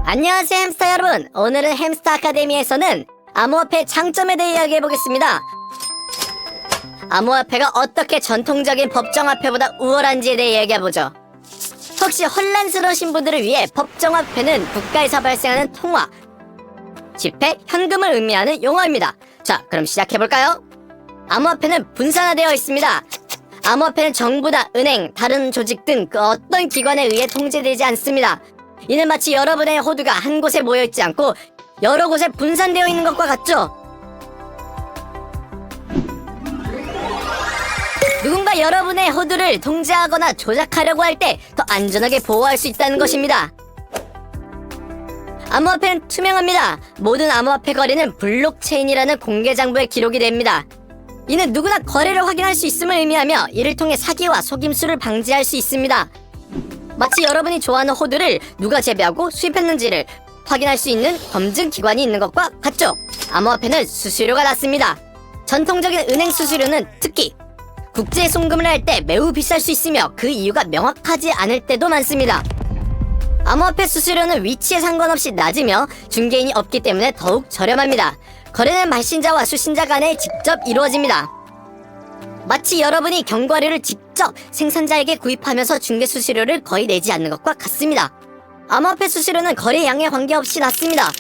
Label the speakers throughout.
Speaker 1: 안녕하세요 햄스터 여러분, 오늘은 햄스터 아카데미에서는 암호화폐 장점에 대해 이야기해보겠습니다. 암호화폐가 어떻게 전통적인 법정화폐보다 우월한지에 대해 이야기해보죠. 혹시 혼란스러우신 분들을 위해 법정화폐는 국가에서 발생하는 통화, 지폐, 현금을 의미하는 용어입니다. 자, 그럼 시작해볼까요? 암호화폐는 분산화되어 있습니다. 암호화폐는 정부나 은행, 다른 조직 등 그 어떤 기관에 의해 통제되지 않습니다. 이는 마치 여러분의 호두가 한 곳에 모여있지 않고 여러 곳에 분산되어 있는 것과 같죠? 누군가 여러분의 호두를 통제하거나 조작하려고 할 때 더 안전하게 보호할 수 있다는 것입니다. 암호화폐는 투명합니다. 모든 암호화폐 거래는 블록체인이라는 공개 장부에 기록이 됩니다. 이는 누구나 거래를 확인할 수 있음을 의미하며 이를 통해 사기와 속임수를 방지할 수 있습니다. 마치 여러분이 좋아하는 호두를 누가 재배하고 수입했는지를 확인할 수 있는 검증 기관이 있는 것과 같죠. 암호화폐는 수수료가 낮습니다. 전통적인 은행 수수료는 특히 국제 송금을 할 때 매우 비쌀 수 있으며 그 이유가 명확하지 않을 때도 많습니다. 암호화폐 수수료는 위치에 상관없이 낮으며 중개인이 없기 때문에 더욱 저렴합니다. 거래는 말신자와 수신자 간에 직접 이루어집니다. 마치 여러분이 견과류를 직접 생산자에게 구입하면서 중개 수수료를 거의 내지 않는 것과 같습니다. 암호화폐 수수료는 거래량에 관계없이 낮습니다.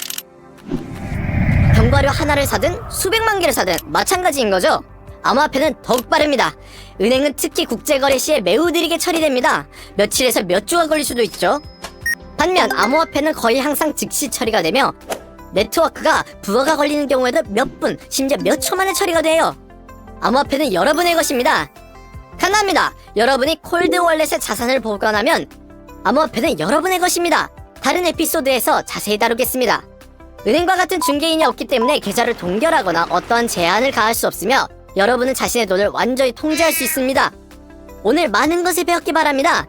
Speaker 1: 견과류 하나를 사든 수백만 개를 사든 마찬가지인 거죠. 암호화폐는 더욱 빠릅니다. 은행은 특히 국제거래 시에 매우 느리게 처리됩니다. 며칠에서 몇 주가 걸릴 수도 있죠. 반면 암호화폐는 거의 항상 즉시 처리가 되며 네트워크가 부하가 걸리는 경우에도 몇 분, 심지어 몇 초 만에 처리가 돼요. 암호화폐는 여러분의 것입니다. 간단합니다. 여러분이 콜드 월렛에 자산을 보관하면 암호화폐는 여러분의 것입니다. 다른 에피소드에서 자세히 다루겠습니다. 은행과 같은 중개인이 없기 때문에 계좌를 동결하거나 어떠한 제한을 가할 수 없으며 여러분은 자신의 돈을 완전히 통제할 수 있습니다. 오늘 많은 것을 배웠기 바랍니다.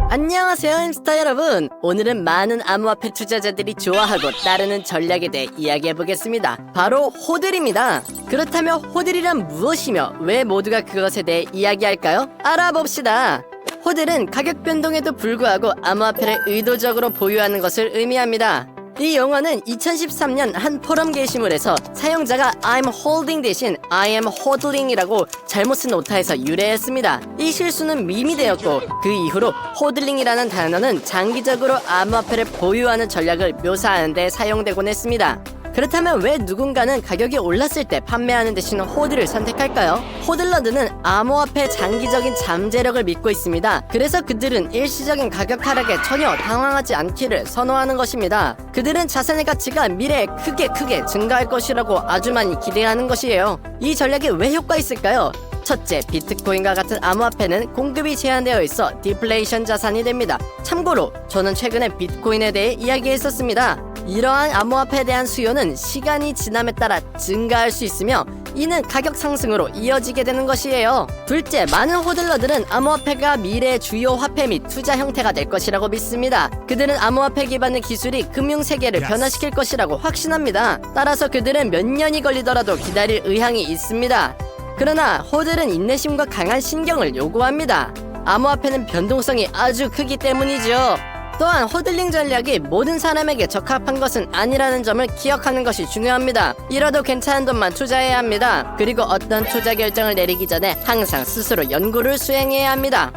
Speaker 2: 안녕하세요 햄스터 여러분, 오늘은 많은 암호화폐 투자자들이 좋아하고 따르는 전략에 대해 이야기해보겠습니다. 바로 호들입니다. 그렇다면 호들이란 무엇이며 왜 모두가 그것에 대해 이야기할까요? 알아봅시다. 호들은 가격 변동에도 불구하고 암호화폐를 의도적으로 보유하는 것을 의미합니다. 이 용어는 2013년 한 포럼 게시물에서 사용자가 I'm holding 대신 I am hodling이라고 잘못 쓴 오타에서 유래했습니다. 이 실수는 밈이 되었고 그 이후로 호들링이라는 단어는 장기적으로 암호화폐를 보유하는 전략을 묘사하는 데 사용되곤 했습니다. 그렇다면 왜 누군가는 가격이 올랐을 때 판매하는 대신 호드를 선택할까요? 호들러들은 암호화폐 장기적인 잠재력을 믿고 있습니다. 그래서 그들은 일시적인 가격 하락에 전혀 당황하지 않기를 선호하는 것입니다. 그들은 자산의 가치가 미래에 크게 증가할 것이라고 아주 많이 기대하는 것이에요. 이 전략이 왜 효과 있을까요? 첫째, 비트코인과 같은 암호화폐는 공급이 제한되어 있어 디플레이션 자산이 됩니다. 참고로 저는 최근에 비트코인에 대해 이야기했었습니다. 이러한 암호화폐에 대한 수요는 시간이 지남에 따라 증가할 수 있으며 이는 가격 상승으로 이어지게 되는 것이에요. 둘째, 많은 호들러들은 암호화폐가 미래의 주요 화폐 및 투자 형태가 될 것이라고 믿습니다. 그들은 암호화폐 기반의 기술이 금융세계를 변화시킬 것이라고 확신합니다. 따라서 그들은 몇 년이 걸리더라도 기다릴 의향이 있습니다. 그러나 호들은 인내심과 강한 신경을 요구합니다. 암호화폐는 변동성이 아주 크기 때문이죠. 또한 호들링 전략이 모든 사람에게 적합한 것은 아니라는 점을 기억하는 것이 중요합니다. 이라도 괜찮은 돈만 투자해야 합니다. 그리고 어떤 투자 결정을 내리기 전에 항상 스스로 연구를 수행해야 합니다.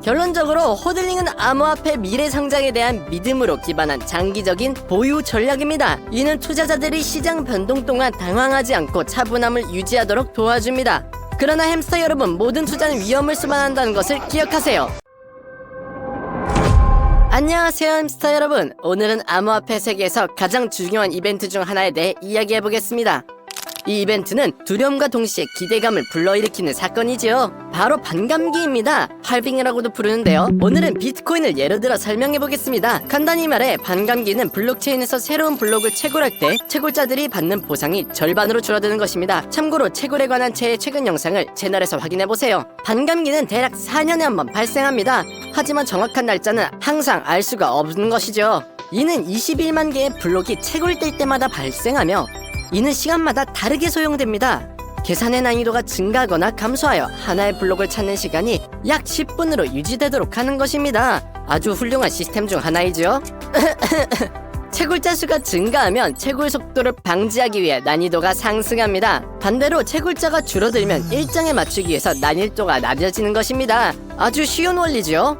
Speaker 2: 결론적으로 호들링은 암호화폐 미래 성장에 대한 믿음으로 기반한 장기적인 보유 전략입니다. 이는 투자자들이 시장 변동 동안 당황하지 않고 차분함을 유지하도록 도와줍니다. 그러나 햄스터 여러분, 모든 투자는 위험을 수반한다는 것을 기억하세요. 안녕하세요 햄스터 여러분, 오늘은 암호화폐 세계에서 가장 중요한 이벤트 중 하나에 대해 이야기해보겠습니다. 이 이벤트는 두려움과 동시에 기대감을 불러일으키는 사건이지요. 바로 반감기입니다. 할빙이라고도 부르는데요. 오늘은 비트코인을 예로 들어 설명해보겠습니다. 간단히 말해 반감기는 블록체인에서 새로운 블록을 채굴할 때 채굴자들이 받는 보상이 절반으로 줄어드는 것입니다. 참고로 채굴에 관한 제 최근 영상을 채널에서 확인해보세요. 반감기는 대략 4년에 한 번 발생합니다. 하지만 정확한 날짜는 항상 알 수가 없는 것이죠. 이는 21만 개의 블록이 채굴될 때마다 발생하며 이는 시간마다 다르게 소용됩니다. 계산의 난이도가 증가하거나 감소하여 하나의 블록을 찾는 시간이 약 10분으로 유지되도록 하는 것입니다. 아주 훌륭한 시스템 중 하나이죠. 채굴자 수가 증가하면 채굴 속도를 방지하기 위해 난이도가 상승합니다. 반대로 채굴자가 줄어들면 일정에 맞추기 위해서 난이도가 낮아지는 것입니다. 아주 쉬운 원리죠.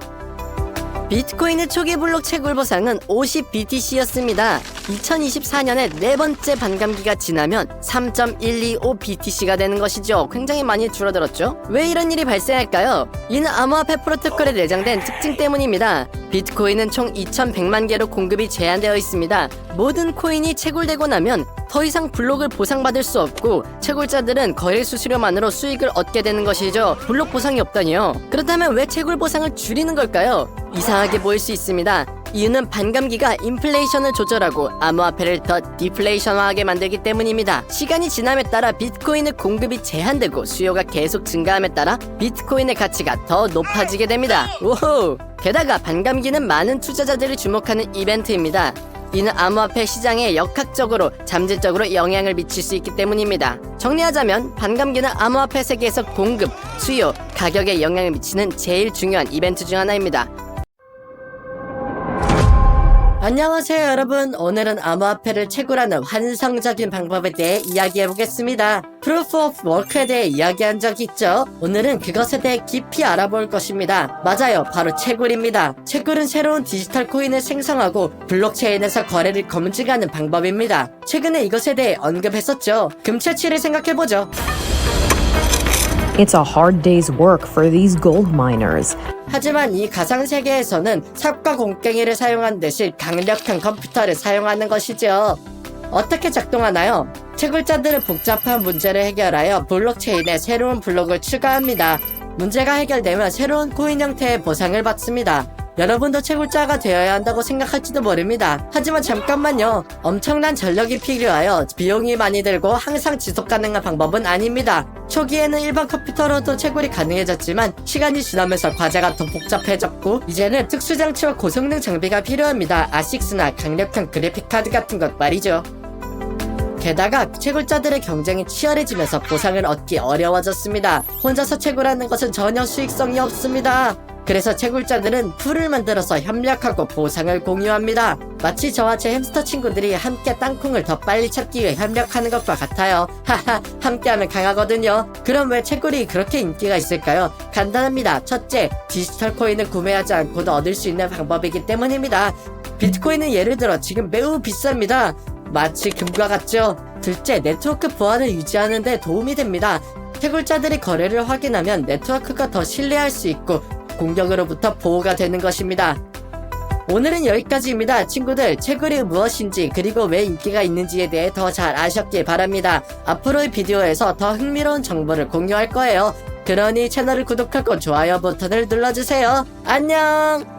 Speaker 2: 비트코인의 초기 블록 채굴 보상은 50BTC였습니다. 2024년에 네 번째 반감기가 지나면 3.125 BTC가 되는 것이죠. 굉장히 많이 줄어들었죠. 왜 이런 일이 발생할까요? 이는 암호화폐 프로토콜에 내장된 특징 때문입니다. 비트코인은 총 2100만 개로 공급이 제한되어 있습니다. 모든 코인이 채굴되고 나면 더 이상 블록을 보상받을 수 없고 채굴자들은 거래 수수료만으로 수익을 얻게 되는 것이죠. 블록 보상이 없다니요. 그렇다면 왜 채굴 보상을 줄이는 걸까요? 이상하게 보일 수 있습니다. 이유는 반감기가 인플레이션을 조절하고 암호화폐를 더 디플레이션화하게 만들기 때문입니다. 시간이 지남에 따라 비트코인의 공급이 제한되고 수요가 계속 증가함에 따라 비트코인의 가치가 더 높아지게 됩니다. 오호! 게다가 반감기는 많은 투자자들이 주목하는 이벤트입니다. 이는 암호화폐 시장에 역학적으로 잠재적으로 영향을 미칠 수 있기 때문입니다. 정리하자면 반감기는 암호화폐 세계에서 공급, 수요, 가격에 영향을 미치는 제일 중요한 이벤트 중 하나입니다. 안녕하세요 여러분. 오늘은 암호화폐를 채굴하는 환상적인 방법에 대해 이야기해보겠습니다. Proof of Work에 대해 이야기한 적이 있죠. 오늘은 그것에 대해 깊이 알아볼 것입니다. 맞아요, 바로 채굴입니다. 채굴은 새로운 디지털 코인을 생성하고 블록체인에서 거래를 검증하는 방법입니다. 최근에 이것에 대해 언급했었죠. 금채취를 생각해보죠.
Speaker 3: It's a hard day's work for these gold miners.
Speaker 2: 하지만 이 가상세계에서는 삽과 곡괭이를 사용한 대신 강력한 컴퓨터를 사용하는 것이죠. 어떻게 작동하나요? 채굴자들은 복잡한 문제를 해결하여 블록체인에 새로운 블록을 추가합니다. 문제가 해결되면 새로운 코인 형태의 보상을 받습니다. 여러분도 채굴자가 되어야 한다고 생각할지도 모릅니다. 하지만 잠깐만요. 엄청난 전력이 필요하여 비용이 많이 들고 항상 지속 가능한 방법은 아닙니다. 초기에는 일반 컴퓨터로도 채굴이 가능해졌지만 시간이 지나면서 과제가 더 복잡해졌고 이제는 특수장치와 고성능 장비가 필요합니다. 아식스나 강력한 그래픽카드 같은 것 말이죠. 게다가 채굴자들의 경쟁이 치열해지면서 보상을 얻기 어려워졌습니다. 혼자서 채굴하는 것은 전혀 수익성이 없습니다. 그래서 채굴자들은 풀을 만들어서 협력하고 보상을 공유합니다. 마치 저와 제 햄스터 친구들이 함께 땅콩을 더 빨리 찾기 위해 협력하는 것과 같아요. 하하, 함께하면 강하거든요. 그럼 왜 채굴이 그렇게 인기가 있을까요? 간단합니다. 첫째, 디지털 코인을 구매하지 않고도 얻을 수 있는 방법이기 때문입니다. 비트코인은 예를 들어 지금 매우 비쌉니다. 마치 금과 같죠? 둘째, 네트워크 보안을 유지하는 데 도움이 됩니다. 채굴자들이 거래를 확인하면 네트워크가 더 신뢰할 수 있고 공격으로부터 보호가 되는 것입니다. 오늘은 여기까지입니다. 친구들, 채굴이 무엇인지 그리고 왜 인기가 있는지에 대해 더 잘 아셨길 바랍니다. 앞으로의 비디오에서 더 흥미로운 정보를 공유할 거예요. 그러니 채널을 구독하고 좋아요 버튼을 눌러주세요. 안녕!